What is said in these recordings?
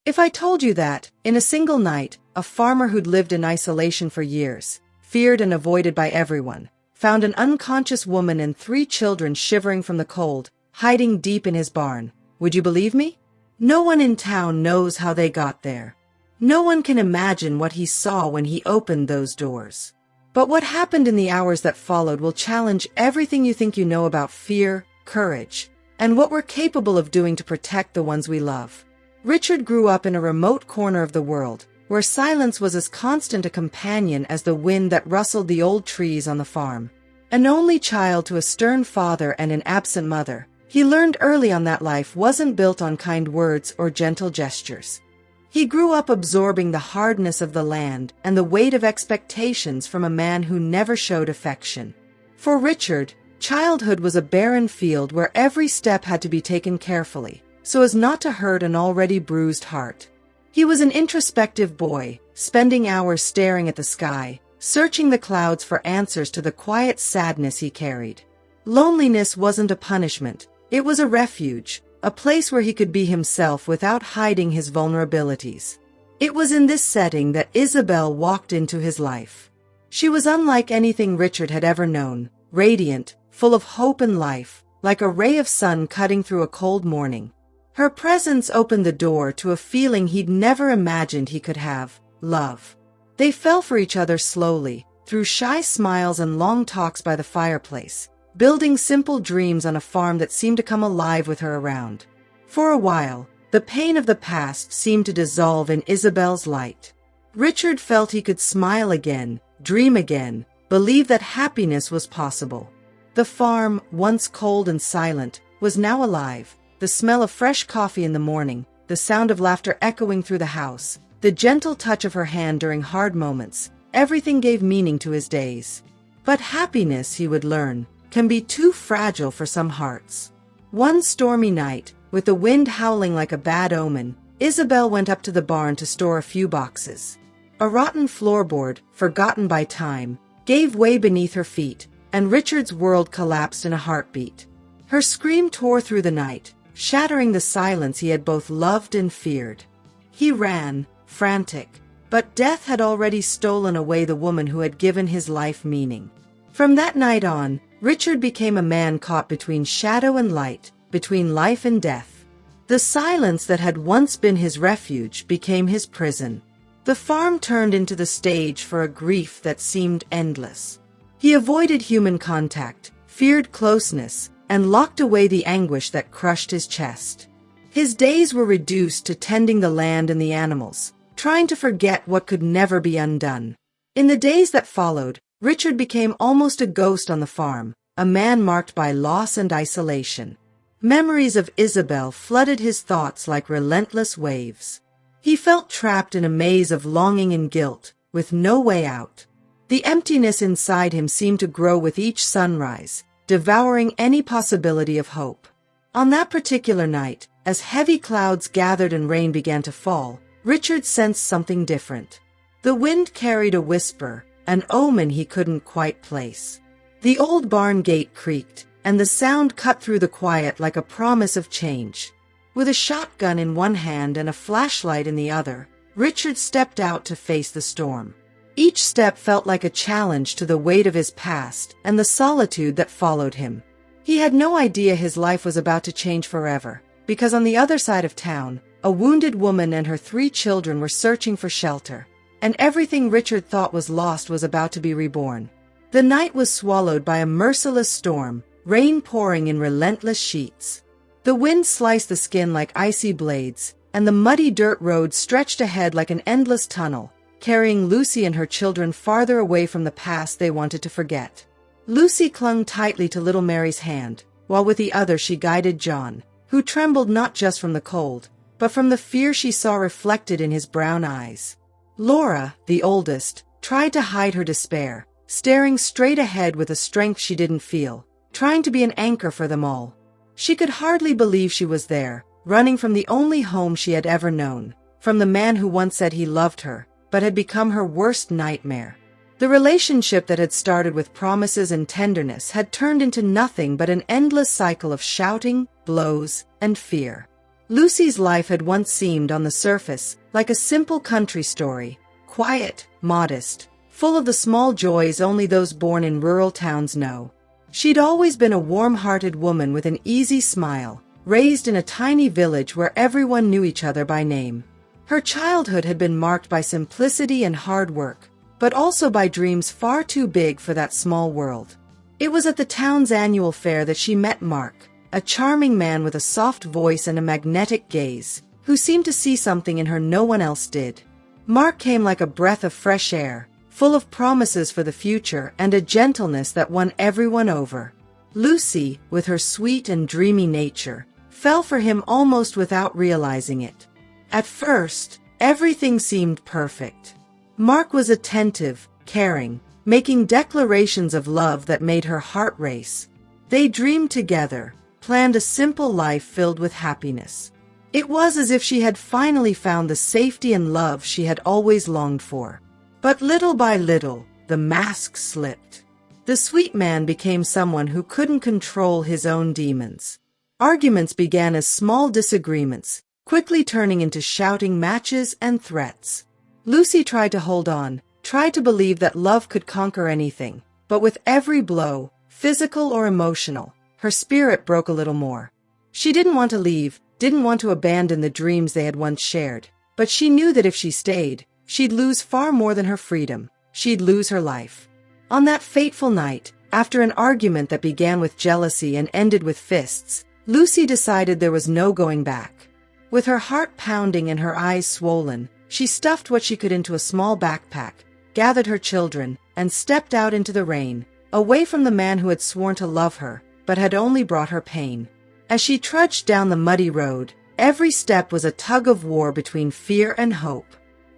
If I told you that, in a single night, a farmer who'd lived in isolation for years, feared and avoided by everyone, found an unconscious woman and 3 children shivering from the cold, hiding deep in his barn, would you believe me? No one in town knows how they got there. No one can imagine what he saw when he opened those doors. But what happened in the hours that followed will challenge everything you think you know about fear, courage, and what we're capable of doing to protect the ones we love. Richard grew up in a remote corner of the world, where silence was as constant a companion as the wind that rustled the old trees on the farm. An only child to a stern father and an absent mother, he learned early on that life wasn't built on kind words or gentle gestures. He grew up absorbing the hardness of the land and the weight of expectations from a man who never showed affection. For Richard, childhood was a barren field where every step had to be taken carefully, so as not to hurt an already bruised heart. He was an introspective boy, spending hours staring at the sky, searching the clouds for answers to the quiet sadness he carried. Loneliness wasn't a punishment, it was a refuge, a place where he could be himself without hiding his vulnerabilities. It was in this setting that Isabel walked into his life. She was unlike anything Richard had ever known, radiant, full of hope and life, like a ray of sun cutting through a cold morning. Her presence opened the door to a feeling he'd never imagined he could have, love. They fell for each other slowly, through shy smiles and long talks by the fireplace, building simple dreams on a farm that seemed to come alive with her around. For a while, the pain of the past seemed to dissolve in Isabel's light. Richard felt he could smile again, dream again, believe that happiness was possible. The farm, once cold and silent, was now alive, the smell of fresh coffee in the morning, the sound of laughter echoing through the house, the gentle touch of her hand during hard moments, everything gave meaning to his days. But happiness, he would learn, can be too fragile for some hearts. One stormy night, with the wind howling like a bad omen, Isabel went up to the barn to store a few boxes. A rotten floorboard, forgotten by time, gave way beneath her feet, and Richard's world collapsed in a heartbeat. Her scream tore through the night, shattering the silence he had both loved and feared. He ran, frantic, but death had already stolen away the woman who had given his life meaning. From that night on, Richard became a man caught between shadow and light, between life and death. The silence that had once been his refuge became his prison. The farm turned into the stage for a grief that seemed endless. He avoided human contact, feared closeness, and locked away the anguish that crushed his chest. His days were reduced to tending the land and the animals, trying to forget what could never be undone. In the days that followed, Richard became almost a ghost on the farm, a man marked by loss and isolation. Memories of Isabel flooded his thoughts like relentless waves. He felt trapped in a maze of longing and guilt, with no way out. The emptiness inside him seemed to grow with each sunrise, devouring any possibility of hope. On that particular night, as heavy clouds gathered and rain began to fall, Richard sensed something different. The wind carried a whisper, an omen he couldn't quite place. The old barn gate creaked, and the sound cut through the quiet like a promise of change. With a shotgun in one hand and a flashlight in the other, Richard stepped out to face the storm. Each step felt like a challenge to the weight of his past and the solitude that followed him. He had no idea his life was about to change forever, because on the other side of town, a wounded woman and her 3 children were searching for shelter, and everything Richard thought was lost was about to be reborn. The night was swallowed by a merciless storm, rain pouring in relentless sheets. The wind sliced the skin like icy blades, and the muddy dirt road stretched ahead like an endless tunnel, carrying Lucy and her children farther away from the past they wanted to forget. Lucy clung tightly to little Mary's hand, while with the other she guided John, who trembled not just from the cold, but from the fear she saw reflected in his brown eyes. Laura, the oldest, tried to hide her despair, staring straight ahead with a strength she didn't feel, trying to be an anchor for them all. She could hardly believe she was there, running from the only home she had ever known, from the man who once said he loved her, but had become her worst nightmare. The relationship that had started with promises and tenderness had turned into nothing but an endless cycle of shouting, blows, and fear. Lucy's life had once seemed, on the surface, like a simple country story, quiet, modest, full of the small joys only those born in rural towns know. She'd always been a warm-hearted woman with an easy smile, raised in a tiny village where everyone knew each other by name. Her childhood had been marked by simplicity and hard work, but also by dreams far too big for that small world. It was at the town's annual fair that she met Mark, a charming man with a soft voice and a magnetic gaze, who seemed to see something in her no one else did. Mark came like a breath of fresh air, full of promises for the future and a gentleness that won everyone over. Lucy, with her sweet and dreamy nature, fell for him almost without realizing it. At first, everything seemed perfect. Mark was attentive, caring, making declarations of love that made her heart race. They dreamed together, planned a simple life filled with happiness. It was as if she had finally found the safety and love she had always longed for. But little by little, the mask slipped. The sweet man became someone who couldn't control his own demons. Arguments began as small disagreements, quickly turning into shouting matches and threats. Lucy tried to hold on, tried to believe that love could conquer anything, but with every blow, physical or emotional, her spirit broke a little more. She didn't want to leave, didn't want to abandon the dreams they had once shared, but she knew that if she stayed, she'd lose far more than her freedom. She'd lose her life. On that fateful night, after an argument that began with jealousy and ended with fists, Lucy decided there was no going back. With her heart pounding and her eyes swollen, she stuffed what she could into a small backpack, gathered her children, and stepped out into the rain, away from the man who had sworn to love her, but had only brought her pain. As she trudged down the muddy road, every step was a tug-of-war between fear and hope.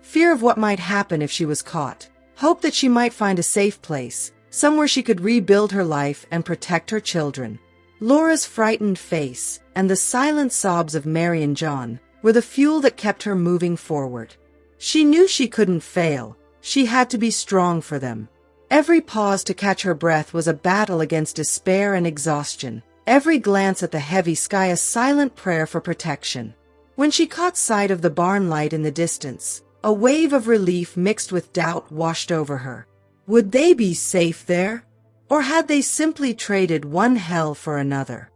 Fear of what might happen if she was caught, hope that she might find a safe place, somewhere she could rebuild her life and protect her children. Laura's frightened face and the silent sobs of Mary and John were the fuel that kept her moving forward. She knew she couldn't fail. She had to be strong for them. Every pause to catch her breath was a battle against despair and exhaustion. Every glance at the heavy sky a silent prayer for protection. When she caught sight of the barn light in the distance, a wave of relief mixed with doubt washed over her. Would they be safe there? Or had they simply traded one hell for another?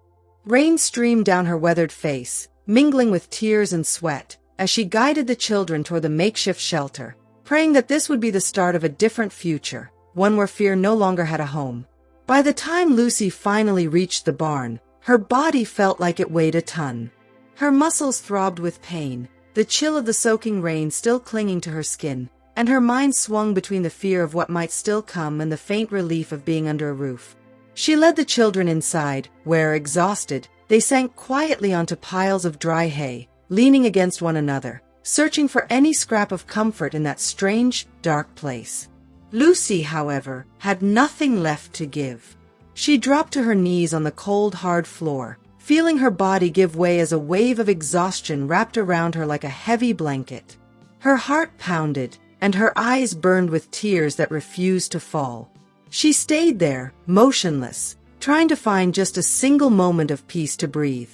Rain streamed down her weathered face, mingling with tears and sweat, as she guided the children toward the makeshift shelter, praying that this would be the start of a different future, one where fear no longer had a home. By the time Lucy finally reached the barn, her body felt like it weighed a ton. Her muscles throbbed with pain, the chill of the soaking rain still clinging to her skin, and her mind swung between the fear of what might still come and the faint relief of being under a roof. She led the children inside, where, exhausted, they sank quietly onto piles of dry hay, leaning against one another, searching for any scrap of comfort in that strange, dark place. Lucy, however, had nothing left to give. She dropped to her knees on the cold, hard floor, feeling her body give way as a wave of exhaustion wrapped around her like a heavy blanket. Her heart pounded, and her eyes burned with tears that refused to fall. She stayed there, motionless, trying to find just a single moment of peace to breathe.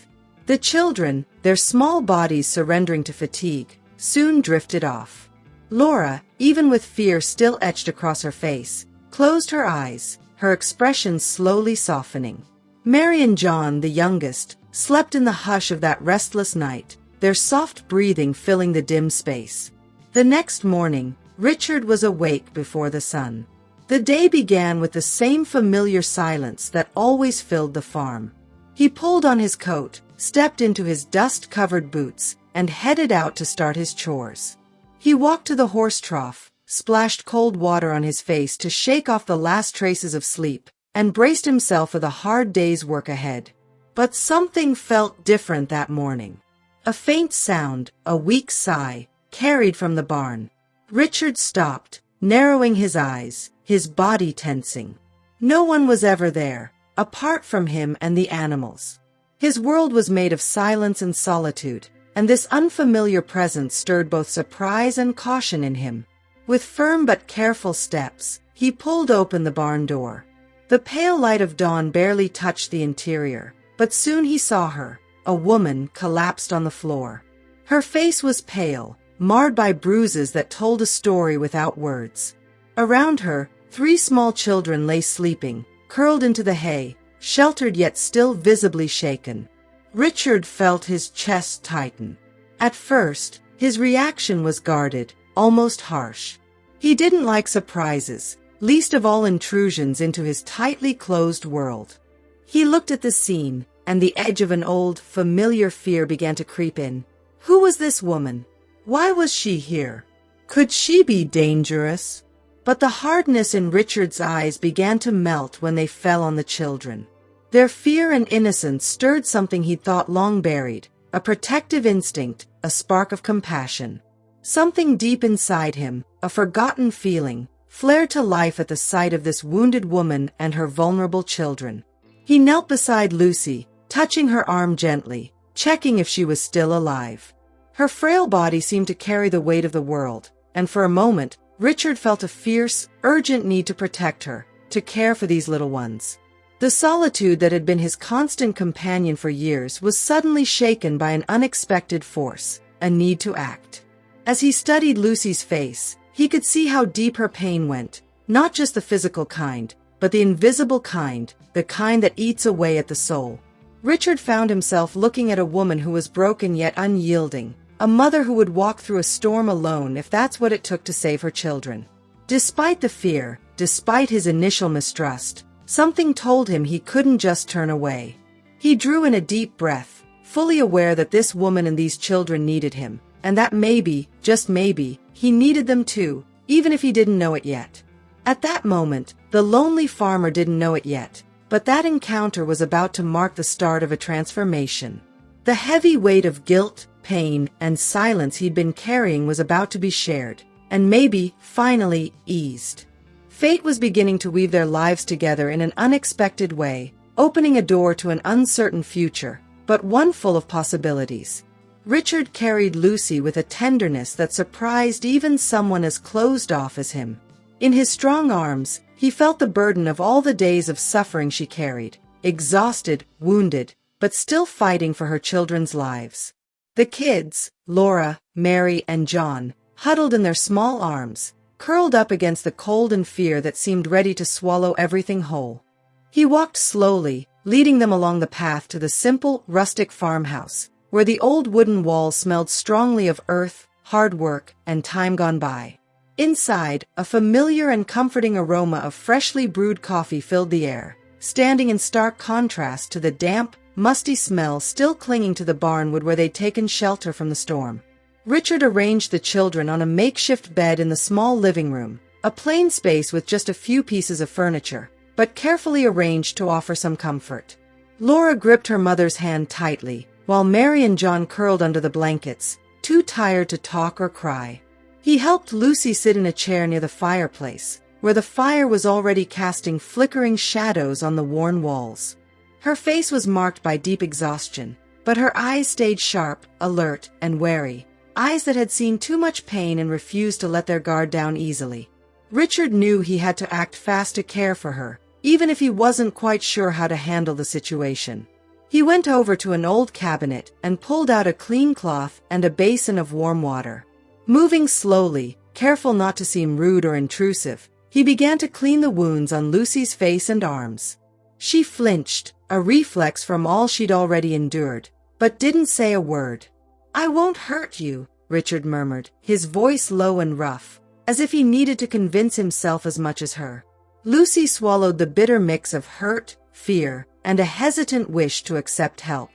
The children, their small bodies surrendering to fatigue, soon drifted off. Laura, even with fear still etched across her face, closed her eyes, her expression slowly softening. Mary and John, the youngest, slept in the hush of that restless night, their soft breathing filling the dim space. The next morning, Richard was awake before the sun. The day began with the same familiar silence that always filled the farm. He pulled on his coat, stepped into his dust-covered boots, and headed out to start his chores. He walked to the horse trough, splashed cold water on his face to shake off the last traces of sleep, and braced himself for the hard day's work ahead. But something felt different that morning. A faint sound, a weak sigh, carried from the barn. Richard stopped, narrowing his eyes, his body tensing. No one was ever there, apart from him and the animals. His world was made of silence and solitude, and this unfamiliar presence stirred both surprise and caution in him. With firm but careful steps, he pulled open the barn door. The pale light of dawn barely touched the interior, but soon he saw her, a woman collapsed on the floor. Her face was pale, marred by bruises that told a story without words. Around her, 3 small children lay sleeping, curled into the hay, sheltered yet still visibly shaken. Richard felt his chest tighten. At first, his reaction was guarded, almost harsh. He didn't like surprises, least of all intrusions into his tightly closed world. He looked at the scene, and the edge of an old, familiar fear began to creep in. Who was this woman? Why was she here? Could she be dangerous? But the hardness in Richard's eyes began to melt when they fell on the children. Their fear and innocence stirred something he'd thought long buried, a protective instinct, a spark of compassion. Something deep inside him, a forgotten feeling, flared to life at the sight of this wounded woman and her vulnerable children. He knelt beside Lucy, touching her arm gently, checking if she was still alive. Her frail body seemed to carry the weight of the world, and for a moment, Richard felt a fierce, urgent need to protect her, to care for these little ones. The solitude that had been his constant companion for years was suddenly shaken by an unexpected force, a need to act. As he studied Lucy's face, he could see how deep her pain went, not just the physical kind, but the invisible kind, the kind that eats away at the soul. Richard found himself looking at a woman who was broken yet unyielding, a mother who would walk through a storm alone if that's what it took to save her children. Despite the fear, despite his initial mistrust, something told him he couldn't just turn away. He drew in a deep breath, fully aware that this woman and these children needed him, and that maybe, just maybe, he needed them too, even if he didn't know it yet. At that moment, the lonely farmer didn't know it yet, but that encounter was about to mark the start of a transformation. The heavy weight of guilt, pain, and silence he'd been carrying was about to be shared, and maybe, finally, eased. Fate was beginning to weave their lives together in an unexpected way, opening a door to an uncertain future, but one full of possibilities. Richard carried Lucy with a tenderness that surprised even someone as closed off as him. In his strong arms, he felt the burden of all the days of suffering she carried, exhausted, wounded, but still fighting for her children's lives. The kids, Laura, Mary, and John, huddled in their small arms, curled up against the cold and fear that seemed ready to swallow everything whole. He walked slowly, leading them along the path to the simple, rustic farmhouse, where the old wooden walls smelled strongly of earth, hard work, and time gone by. Inside, a familiar and comforting aroma of freshly brewed coffee filled the air, standing in stark contrast to the damp, musty smell still clinging to the barnwood where they'd taken shelter from the storm. Richard arranged the children on a makeshift bed in the small living room, a plain space with just a few pieces of furniture, but carefully arranged to offer some comfort. Laura gripped her mother's hand tightly, while Mary and John curled under the blankets, too tired to talk or cry. He helped Lucy sit in a chair near the fireplace, where the fire was already casting flickering shadows on the worn walls. Her face was marked by deep exhaustion, but her eyes stayed sharp, alert, and wary. Eyes that had seen too much pain and refused to let their guard down easily. Richard knew he had to act fast to care for her, even if he wasn't quite sure how to handle the situation. He went over to an old cabinet and pulled out a clean cloth and a basin of warm water. Moving slowly, careful not to seem rude or intrusive, he began to clean the wounds on Lucy's face and arms. She flinched, a reflex from all she'd already endured, but didn't say a word. "I won't hurt you," Richard murmured, his voice low and rough, as if he needed to convince himself as much as her. Lucy swallowed the bitter mix of hurt, fear, and a hesitant wish to accept help.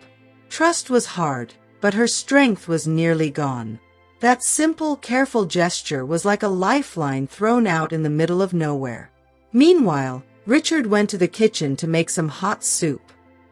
Trust was hard, but her strength was nearly gone. That simple, careful gesture was like a lifeline thrown out in the middle of nowhere. Meanwhile, Richard went to the kitchen to make some hot soup.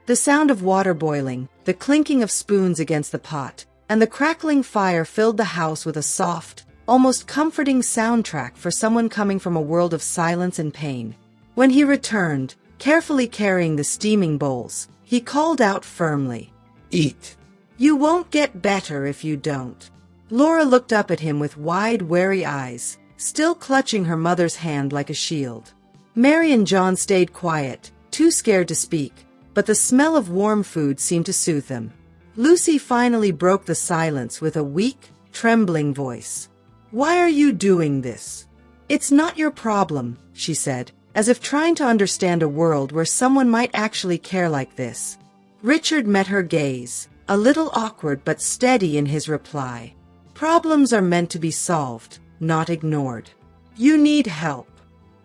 The sound of water boiling, the clinking of spoons against the pot, and the crackling fire filled the house with a soft, almost comforting soundtrack for someone coming from a world of silence and pain. When he returned, carefully carrying the steaming bowls, he called out firmly, "Eat. You won't get better if you don't." Laura looked up at him with wide, wary eyes, still clutching her mother's hand like a shield. Mary and John stayed quiet, too scared to speak, but the smell of warm food seemed to soothe them. Lucy finally broke the silence with a weak, trembling voice. "Why are you doing this?" "It's not your problem," she said, as if trying to understand a world where someone might actually care like this. Richard met her gaze, a little awkward but steady in his reply. "Problems are meant to be solved, not ignored. You need help.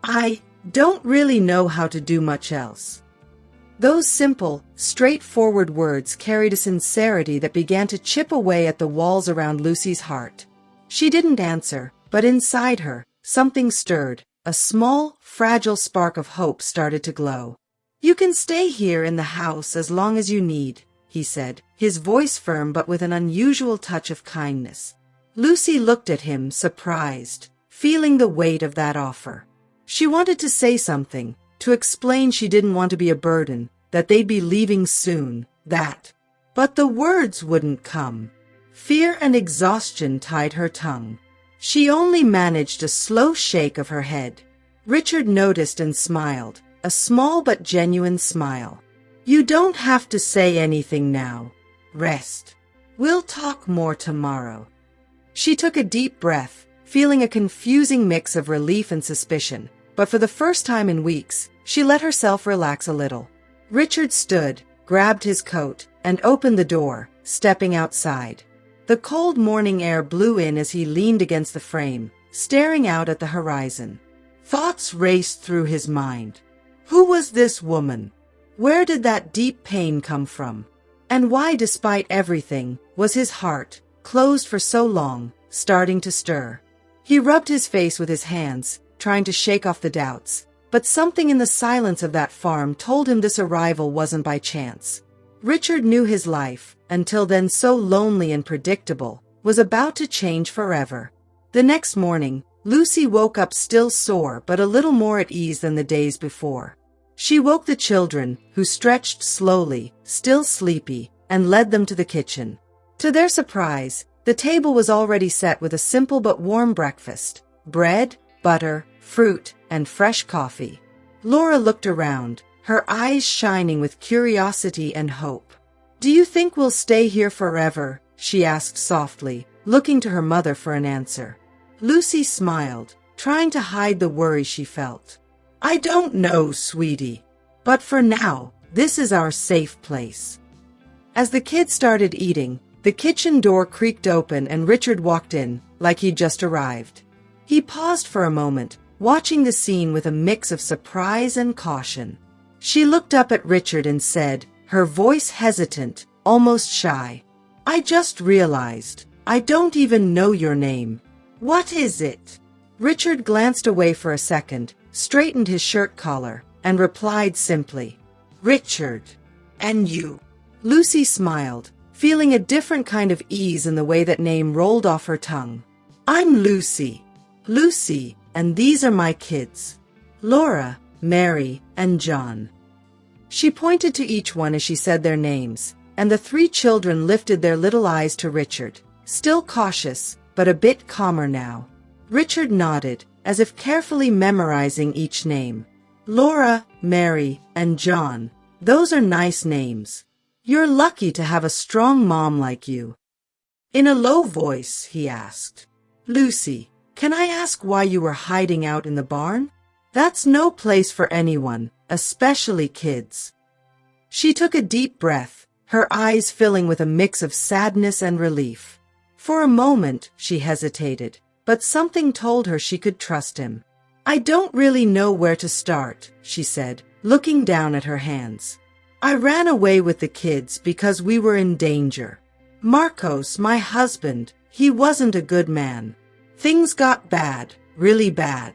I don't really know how to do much else." Those simple, straightforward words carried a sincerity that began to chip away at the walls around Lucy's heart. She didn't answer, but inside her, something stirred. A small, fragile spark of hope started to glow. "You can stay here in the house as long as you need," he said, his voice firm but with an unusual touch of kindness. Lucy looked at him, surprised, feeling the weight of that offer. She wanted to say something, to explain she didn't want to be a burden, that they'd be leaving soon, that. But the words wouldn't come. Fear and exhaustion tied her tongue. She only managed a slow shake of her head. Richard noticed and smiled, a small but genuine smile. "You don't have to say anything now. Rest. We'll talk more tomorrow." She took a deep breath, feeling a confusing mix of relief and suspicion, but for the first time in weeks, she let herself relax a little. Richard stood, grabbed his coat, and opened the door, stepping outside. The cold morning air blew in as he leaned against the frame, staring out at the horizon. Thoughts raced through his mind. Who was this woman? Where did that deep pain come from? And why, despite everything, was his heart, closed for so long, starting to stir? He rubbed his face with his hands, trying to shake off the doubts, but something in the silence of that farm told him this arrival wasn't by chance. Richard knew his life, until then so lonely and predictable, was about to change forever. The next morning, Lucy woke up still sore but a little more at ease than the days before. She woke the children, who stretched slowly, still sleepy, and led them to the kitchen. To their surprise, the table was already set with a simple but warm breakfast: bread, butter, fruit, and fresh coffee. Laura looked around, her eyes shining with curiosity and hope. "Do you think we'll stay here forever?" she asked softly, looking to her mother for an answer. Lucy smiled, trying to hide the worry she felt. "I don't know, sweetie. But for now, this is our safe place." As the kids started eating, the kitchen door creaked open and Richard walked in, like he'd just arrived. He paused for a moment, watching the scene with a mix of surprise and caution. She looked up at Richard and said, her voice hesitant, almost shy, "I just realized, I don't even know your name. What is it?" Richard glanced away for a second, straightened his shirt collar, and replied simply, "Richard. And you?" Lucy smiled, feeling a different kind of ease in the way that name rolled off her tongue. "I'm Lucy. Lucy, and these are my kids. Laura, Mary, and John." She pointed to each one as she said their names, and the three children lifted their little eyes to Richard, still cautious, but a bit calmer now. Richard nodded, as if carefully memorizing each name. "Laura, Mary, and John. Those are nice names. You're lucky to have a strong mom like you." In a low voice, he asked, "Lucy, can I ask why you were hiding out in the barn? That's no place for anyone, especially kids." She took a deep breath, her eyes filling with a mix of sadness and relief. For a moment, she hesitated, but something told her she could trust him. "I don't really know where to start," she said, looking down at her hands. "I ran away with the kids because we were in danger. Marcos, my husband, he wasn't a good man. Things got bad, really bad.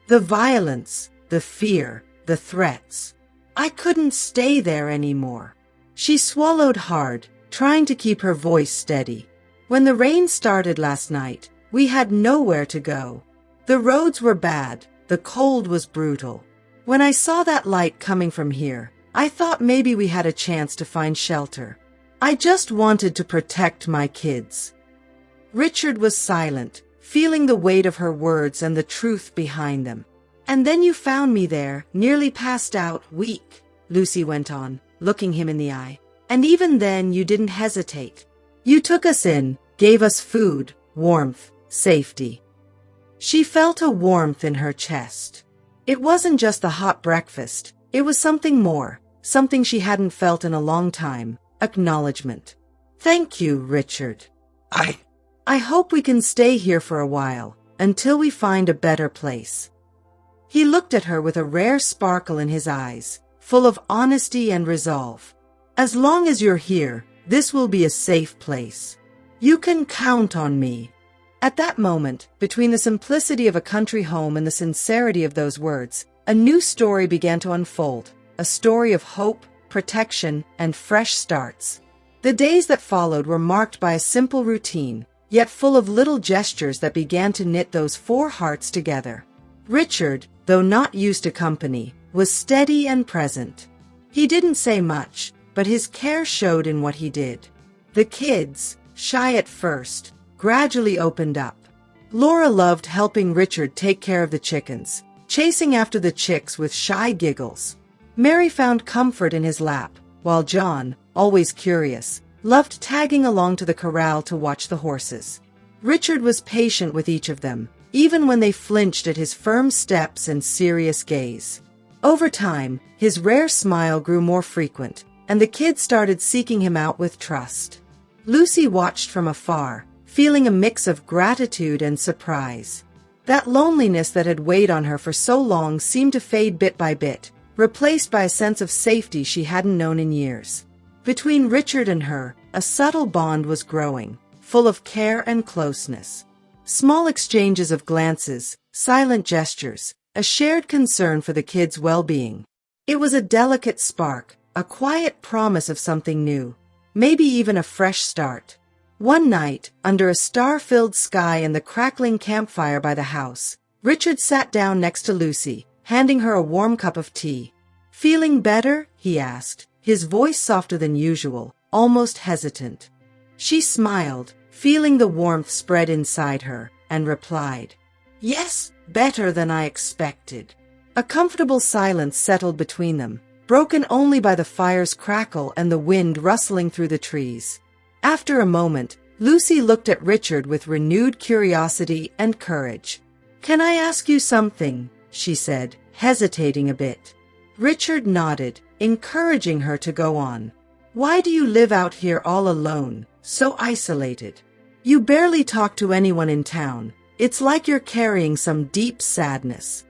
The violence, the fear, the threats. I couldn't stay there anymore." She swallowed hard, trying to keep her voice steady. "When the rain started last night, we had nowhere to go. The roads were bad, the cold was brutal. When I saw that light coming from here, I thought maybe we had a chance to find shelter. I just wanted to protect my kids." Richard was silent, feeling the weight of her words and the truth behind them. "And then you found me there, nearly passed out, weak," Lucy went on, looking him in the eye. And even then you didn't hesitate. You took us in, gave us food, warmth, safety. She felt a warmth in her chest. It wasn't just the hot breakfast, it was something more, something she hadn't felt in a long time, acknowledgement. Thank you, Richard. I hope we can stay here for a while, until we find a better place. He looked at her with a rare sparkle in his eyes, full of honesty and resolve. As long as you're here, this will be a safe place. You can count on me. At that moment, between the simplicity of a country home and the sincerity of those words, a new story began to unfold, a story of hope, protection, and fresh starts. The days that followed were marked by a simple routine, yet full of little gestures that began to knit those four hearts together. Richard, though not used to company, was steady and present. He didn't say much, but his care showed in what he did. The kids, shy at first, gradually opened up. Laura loved helping Richard take care of the chickens, chasing after the chicks with shy giggles. Mary found comfort in his lap, while John, always curious, loved tagging along to the corral to watch the horses. Richard was patient with each of them, even when they flinched at his firm steps and serious gaze. Over time, his rare smile grew more frequent, and the kids started seeking him out with trust. Lucy watched from afar, feeling a mix of gratitude and surprise. That loneliness that had weighed on her for so long seemed to fade bit by bit, replaced by a sense of safety she hadn't known in years. Between Richard and her, a subtle bond was growing, full of care and closeness. Small exchanges of glances, silent gestures, a shared concern for the kids' well-being. It was a delicate spark, a quiet promise of something new, maybe even a fresh start. One night, under a star-filled sky and the crackling campfire by the house, Richard sat down next to Lucy, handing her a warm cup of tea. "Feeling better?" he asked, his voice softer than usual, almost hesitant. She smiled, feeling the warmth spread inside her, and replied, "Yes, better than I expected." A comfortable silence settled between them, broken only by the fire's crackle and the wind rustling through the trees. After a moment, Lucy looked at Richard with renewed curiosity and courage. "Can I ask you something?" she said, hesitating a bit. Richard nodded, encouraging her to go on. "Why do you live out here all alone, so isolated? You barely talk to anyone in town. It's like you're carrying some deep sadness."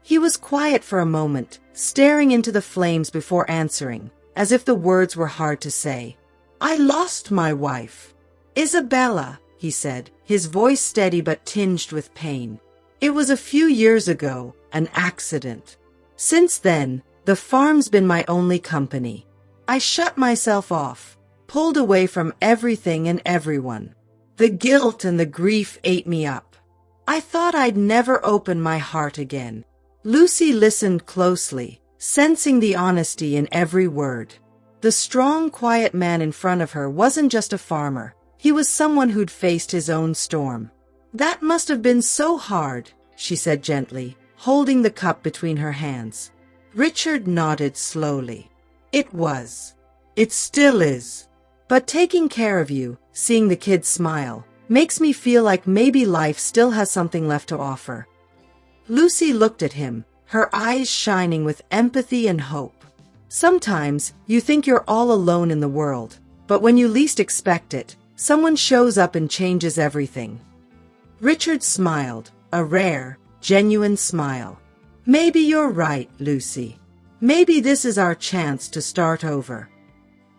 He was quiet for a moment, staring into the flames before answering, as if the words were hard to say. "I lost my wife. Isabella," he said, his voice steady but tinged with pain. "It was a few years ago, an accident. Since then, the farm's been my only company. I shut myself off, pulled away from everything and everyone. The guilt and the grief ate me up. I thought I'd never open my heart again." Lucy listened closely, sensing the honesty in every word. The strong, quiet man in front of her wasn't just a farmer. He was someone who'd faced his own storm. "That must have been so hard," she said gently, holding the cup between her hands. Richard nodded slowly. "It was. It still is. But taking care of you, seeing the kids smile, makes me feel like maybe life still has something left to offer." Lucy looked at him, her eyes shining with empathy and hope. Sometimes you think you're all alone in the world, but when you least expect it, someone shows up and changes everything. Richard smiled, a rare, genuine smile. "Maybe you're right, Lucy. Maybe this is our chance to start over."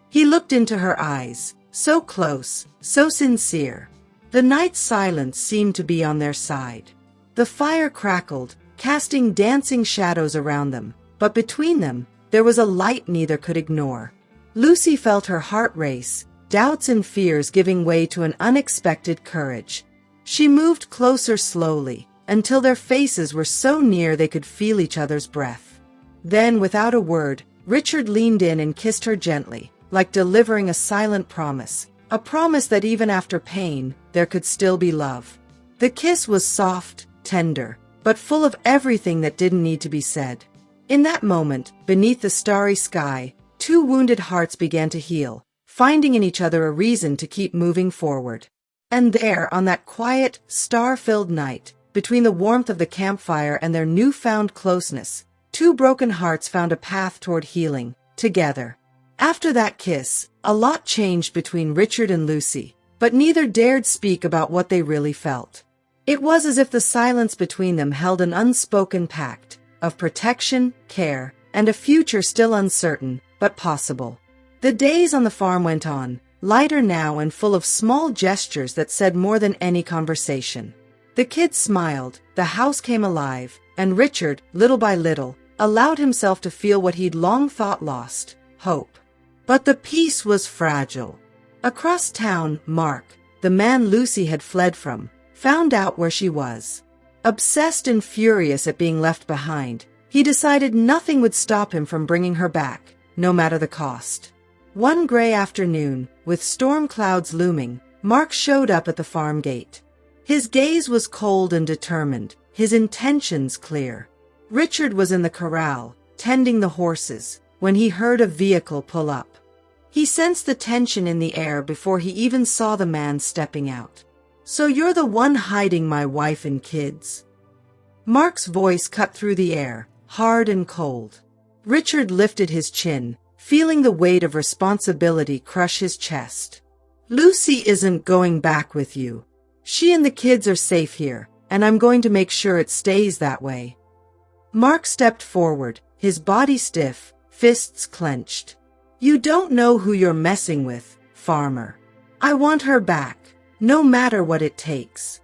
He looked into her eyes, so close, so sincere. The night's silence seemed to be on their side. The fire crackled, casting dancing shadows around them, but between them, there was a light neither could ignore. Lucy felt her heart race, doubts and fears giving way to an unexpected courage. She moved closer slowly, until their faces were so near they could feel each other's breath. Then, without a word, Richard leaned in and kissed her gently, like delivering a silent promise, a promise that even after pain, there could still be love. The kiss was soft, tender, but full of everything that didn't need to be said. In that moment, beneath the starry sky, two wounded hearts began to heal, finding in each other a reason to keep moving forward. And there, on that quiet, star-filled night, between the warmth of the campfire and their newfound closeness, two broken hearts found a path toward healing, together. After that kiss, a lot changed between Richard and Lucy, but neither dared speak about what they really felt. It was as if the silence between them held an unspoken pact of protection, care, and a future still uncertain, but possible. The days on the farm went on, lighter now and full of small gestures that said more than any conversation. The kids smiled, the house came alive, and Richard, little by little, allowed himself to feel what he'd long thought lost: hope. But the peace was fragile. Across town, Mark, the man Lucy had fled from, found out where she was. Obsessed and furious at being left behind, he decided nothing would stop him from bringing her back, no matter the cost. One gray afternoon, with storm clouds looming, Mark showed up at the farm gate. His gaze was cold and determined, his intentions clear. Richard was in the corral, tending the horses, when he heard a vehicle pull up. He sensed the tension in the air before he even saw the man stepping out. "So you're the one hiding my wife and kids?" Mark's voice cut through the air, hard and cold. Richard lifted his chin, feeling the weight of responsibility crush his chest. "Lucy isn't going back with you. She and the kids are safe here, and I'm going to make sure it stays that way." Mark stepped forward, his body stiff, fists clenched. "You don't know who you're messing with, farmer. I want her back, no matter what it takes."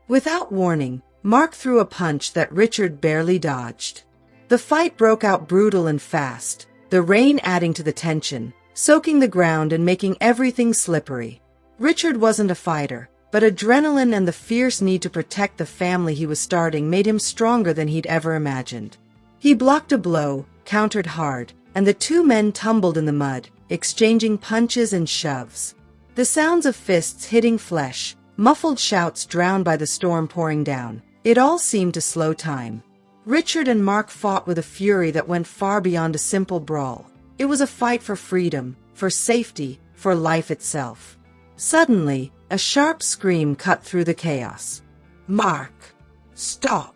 Without warning, Mark threw a punch that Richard barely dodged. The fight broke out brutal and fast, the rain adding to the tension, soaking the ground and making everything slippery. Richard wasn't a fighter, but adrenaline and the fierce need to protect the family he was starting made him stronger than he'd ever imagined. He blocked a blow, countered hard, and the two men tumbled in the mud, exchanging punches and shoves. The sounds of fists hitting flesh, muffled shouts drowned by the storm pouring down. It all seemed to slow time. Richard and Mark fought with a fury that went far beyond a simple brawl. It was a fight for freedom, for safety, for life itself. Suddenly, a sharp scream cut through the chaos. "Mark! Stop!"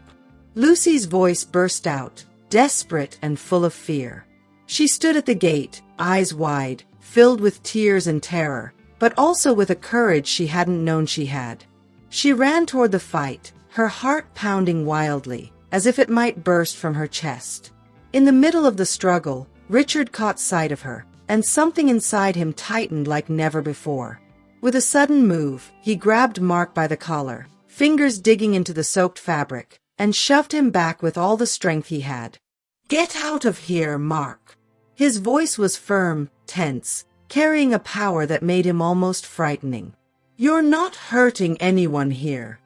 Lucy's voice burst out, desperate and full of fear. She stood at the gate, eyes wide, filled with tears and terror, but also with a courage she hadn't known she had. She ran toward the fight, her heart pounding wildly, as if it might burst from her chest. In the middle of the struggle, Richard caught sight of her, and something inside him tightened like never before. With a sudden move, he grabbed Mark by the collar, fingers digging into the soaked fabric, and shoved him back with all the strength he had. "Get out of here, Mark!" His voice was firm, tense, carrying a power that made him almost frightening. "You're not hurting anyone here."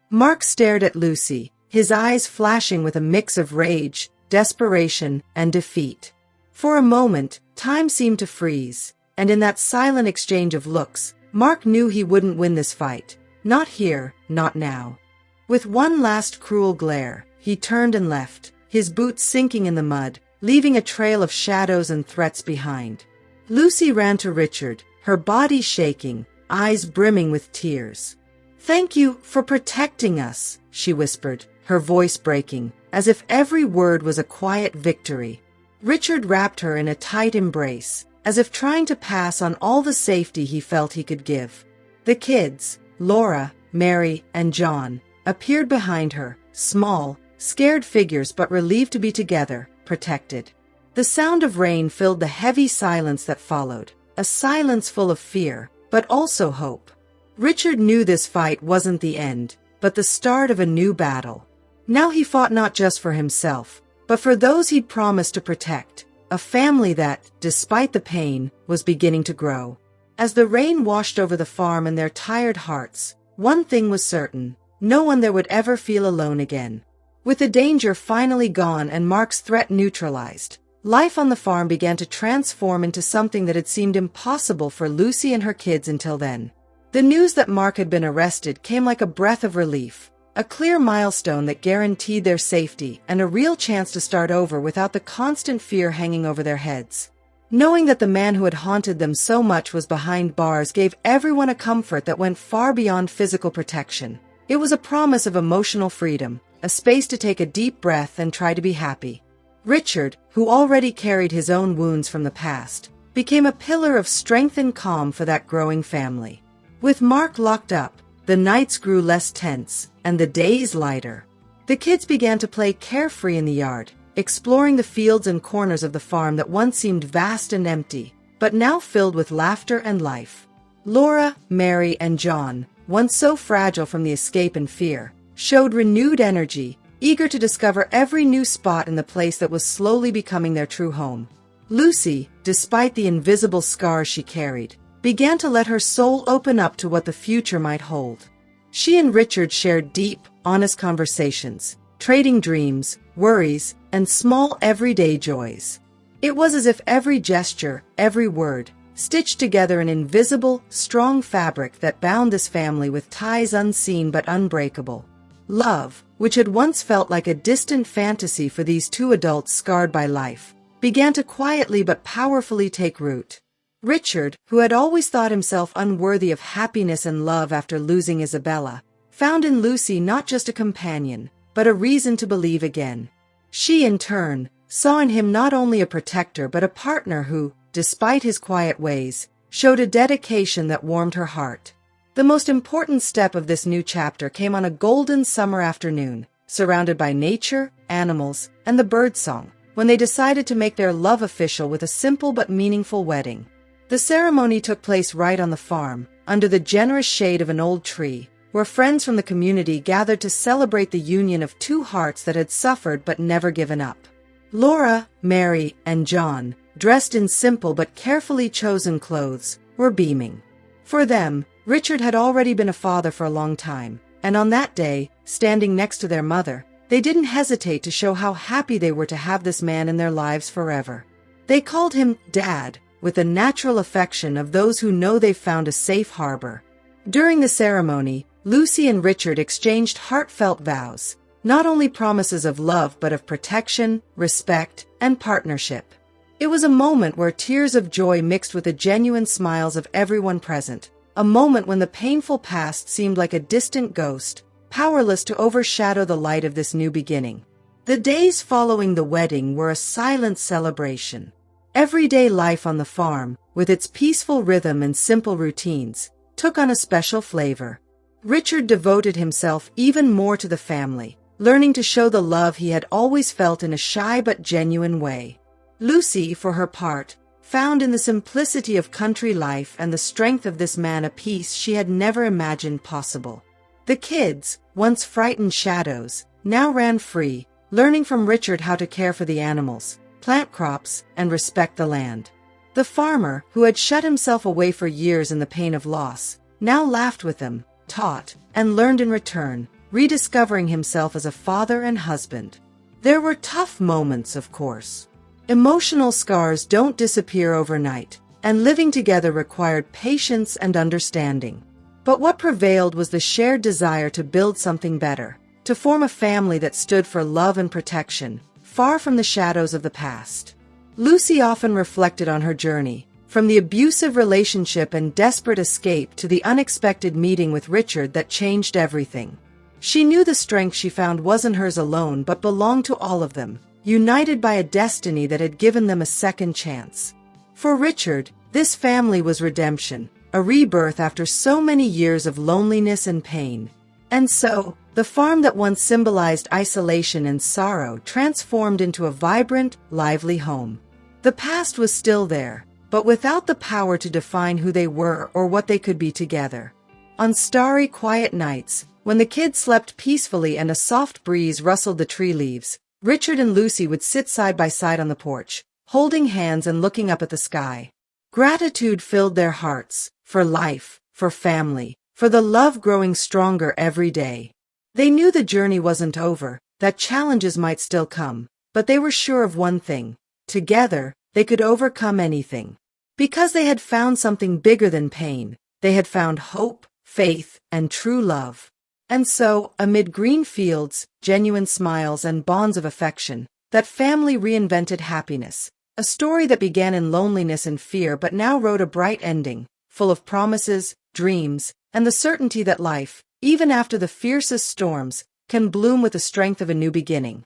Mark stared at Lucy, his eyes flashing with a mix of rage, desperation, and defeat. For a moment, time seemed to freeze, and in that silent exchange of looks, Mark knew he wouldn't win this fight. Not here, not now. With one last cruel glare, he turned and left, his boots sinking in the mud, leaving a trail of shadows and threats behind. Lucy ran to Richard, her body shaking, eyes brimming with tears. "Thank you for protecting us," she whispered, her voice breaking, as if every word was a quiet victory. Richard wrapped her in a tight embrace, as if trying to pass on all the safety he felt he could give. The kids, Laura, Mary, and John, appeared behind her, small, scared figures but relieved to be together, protected. The sound of rain filled the heavy silence that followed, a silence full of fear, but also hope. Richard knew this fight wasn't the end, but the start of a new battle. Now he fought not just for himself, but for those he'd promised to protect, a family that, despite the pain, was beginning to grow. As the rain washed over the farm and their tired hearts, one thing was certain: no one there would ever feel alone again. With the danger finally gone and Mark's threat neutralized, life on the farm began to transform into something that had seemed impossible for Lucy and her kids until then. The news that Mark had been arrested came like a breath of relief, a clear milestone that guaranteed their safety and a real chance to start over without the constant fear hanging over their heads. Knowing that the man who had haunted them so much was behind bars gave everyone a comfort that went far beyond physical protection. It was a promise of emotional freedom, a space to take a deep breath and try to be happy. Richard, who already carried his own wounds from the past, became a pillar of strength and calm for that growing family. With Mark locked up, the nights grew less tense, and the days lighter. The kids began to play carefree in the yard, exploring the fields and corners of the farm that once seemed vast and empty, but now filled with laughter and life. Laura, Mary, and John, once so fragile from the escape and fear, showed renewed energy, eager to discover every new spot in the place that was slowly becoming their true home. Lucy, despite the invisible scars she carried, began to let her soul open up to what the future might hold. She and Richard shared deep, honest conversations, trading dreams, worries, and small everyday joys. It was as if every gesture, every word, stitched together an invisible, strong fabric that bound this family with ties unseen but unbreakable. Love, which had once felt like a distant fantasy for these two adults scarred by life, began to quietly but powerfully take root. Richard, who had always thought himself unworthy of happiness and love after losing Isabella, found in Lucy not just a companion, but a reason to believe again. She, in turn, saw in him not only a protector but a partner who, despite his quiet ways, showed a dedication that warmed her heart. The most important step of this new chapter came on a golden summer afternoon, surrounded by nature, animals, and the birdsong, when they decided to make their love official with a simple but meaningful wedding. The ceremony took place right on the farm, under the generous shade of an old tree, where friends from the community gathered to celebrate the union of two hearts that had suffered but never given up. Laura, Mary, and John, dressed in simple but carefully chosen clothes, were beaming. For them, Richard had already been a father for a long time, and on that day, standing next to their mother, they didn't hesitate to show how happy they were to have this man in their lives forever. They called him Dad, with the natural affection of those who know they've found a safe harbor. During the ceremony, Lucy and Richard exchanged heartfelt vows, not only promises of love but of protection, respect, and partnership. It was a moment where tears of joy mixed with the genuine smiles of everyone present, a moment when the painful past seemed like a distant ghost, powerless to overshadow the light of this new beginning. The days following the wedding were a silent celebration. Everyday life on the farm, with its peaceful rhythm and simple routines, took on a special flavor. Richard devoted himself even more to the family, learning to show the love he had always felt in a shy but genuine way. Lucy, for her part, found in the simplicity of country life and the strength of this man a peace she had never imagined possible. The kids, once frightened shadows, now ran free, learning from Richard how to care for the animals, plant crops, and respect the land. The farmer, who had shut himself away for years in the pain of loss, now laughed with them, taught, and learned in return, rediscovering himself as a father and husband. There were tough moments, of course. Emotional scars don't disappear overnight, and living together required patience and understanding. But what prevailed was the shared desire to build something better, to form a family that stood for love and protection, far from the shadows of the past. Lucy often reflected on her journey, from the abusive relationship and desperate escape to the unexpected meeting with Richard that changed everything. She knew the strength she found wasn't hers alone but belonged to all of them, united by a destiny that had given them a second chance. For Richard, this family was redemption, a rebirth after so many years of loneliness and pain. And so, the farm that once symbolized isolation and sorrow transformed into a vibrant, lively home. The past was still there, but without the power to define who they were or what they could be together. On starry, quiet nights, when the kids slept peacefully and a soft breeze rustled the tree leaves, Richard and Lucy would sit side by side on the porch, holding hands and looking up at the sky. Gratitude filled their hearts, for life, for family, for the love growing stronger every day. They knew the journey wasn't over, that challenges might still come, but they were sure of one thing: together, they could overcome anything. Because they had found something bigger than pain, they had found hope, faith, and true love. And so, amid green fields, genuine smiles, and bonds of affection, that family reinvented happiness, A story that began in loneliness and fear but now wrote a bright ending, full of promises, dreams, and the certainty that life, even after the fiercest storms, can bloom with the strength of a new beginning.